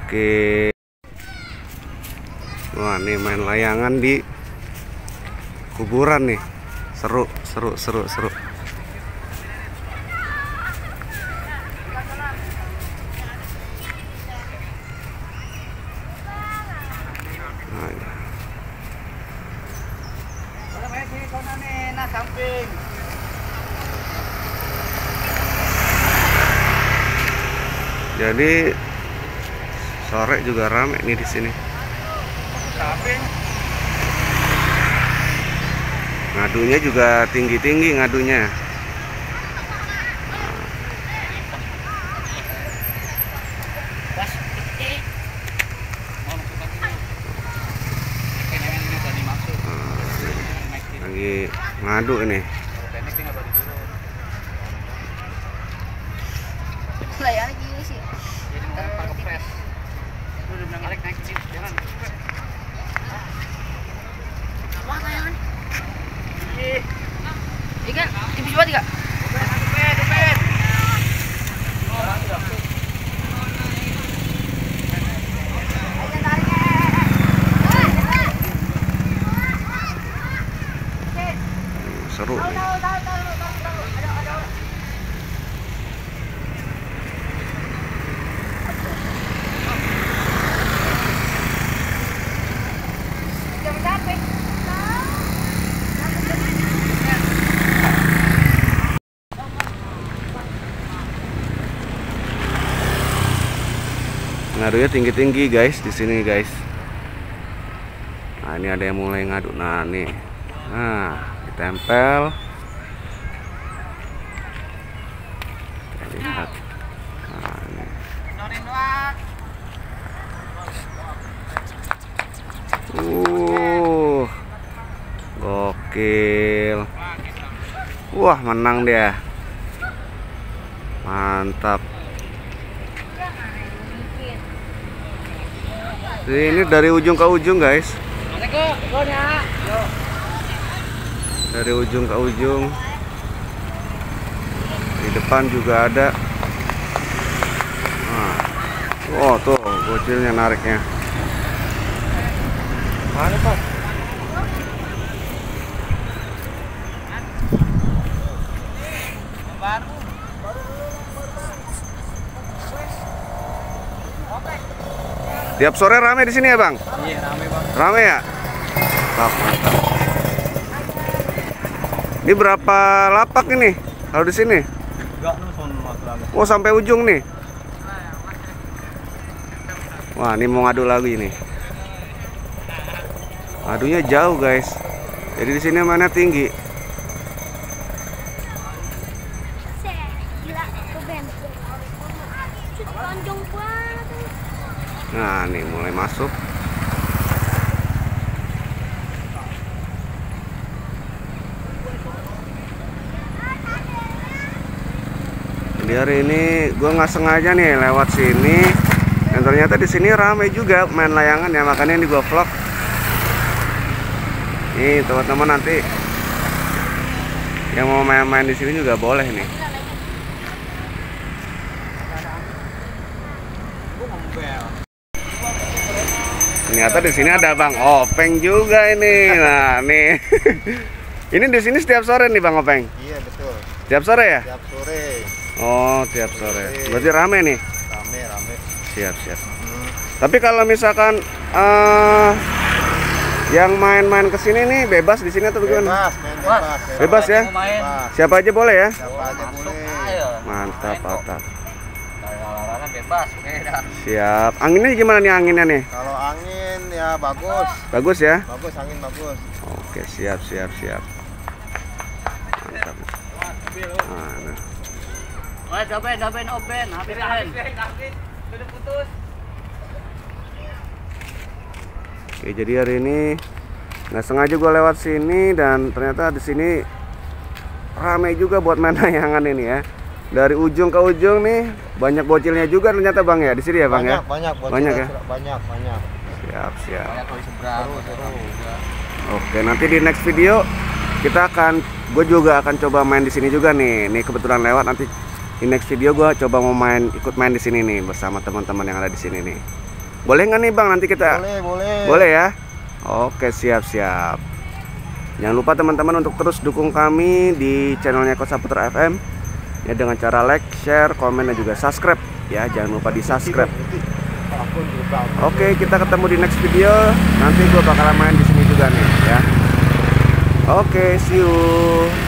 Oke. Wah, nih main layangan di kuburan nih. Seru. Jadi sore juga rame nih di sini. Ngadunya juga tinggi-tinggi ngadunya. Lagi ngadu ini. Seru nih. Ngadunya tinggi-tinggi guys di sini guys. Nah, ini ada yang mulai ngadu. Nah, nih. Nah, ditempel. Kita lihat. Nah, ini. Gokil. Wah, menang dia. Mantap. Ini dari ujung ke ujung guys. Dari ujung ke ujung. Di depan juga ada. Nah. Oh tuh bocilnya nariknya. Mana Pak? Tiap sore rame di sini ya Bang? Iya rame Bang. Rame ya? Mantap. Ini berapa lapak ini kalau di sini? Oh sampai ujung nih. Wah ini mau ngadu lagi nih. Ngadunya jauh guys. Jadi di sini mana tinggi. Nah nih mulai masuk. Di hari ini gue nggak sengaja nih lewat sini, dan ternyata di sini ramai juga main layangan ya, makanya ini gue vlog. Nih teman-teman nanti yang mau main-main di sini juga boleh nih. Ternyata di sini ada Bang Openg juga ini. Nah, nih. Ini di sini setiap sore nih Bang Openg. Iya, betul. Tiap sore ya? Tiap sore. Oh, tiap sore. Berarti rame nih. Rame. Siap. Tapi kalau misalkan yang main-main ke sini nih bebas di sini atau bagaimana? Bebas ya? Siapa aja boleh ya? Siapa aja boleh. Mantap. Bebas. Siap. Anginnya gimana nih anginnya nih? Kalau angin ya bagus. Bagus ya? Bagus, angin bagus. Oke, siap. Mantap. Nah. Wah, dapen open, habis. Sudah putus. Oke, jadi hari ini nggak sengaja gue lewat sini dan ternyata di sini ramai juga buat main layangan ini ya. Dari ujung ke ujung nih banyak bocilnya juga ternyata Bang ya di sini ya Bang ya. Banyak ya. Banyak. Siap. Seru. Oke, nanti di next video gue juga akan coba main di sini juga nih. Nih kebetulan lewat, nanti di next video gue coba ikut main di sini nih bersama teman-teman yang ada di sini nih. Boleh nggak nih Bang? Nanti kita Boleh, boleh. boleh ya. Oke, siap-siap. Jangan lupa teman-teman untuk terus dukung kami di channelnya Eko Saputra FM ya, dengan cara like, share, komen, dan juga subscribe ya. Jangan lupa di subscribe. Oke, kita ketemu di next video. Nanti gue bakalan main di sini juga nih ya. Oke, see you.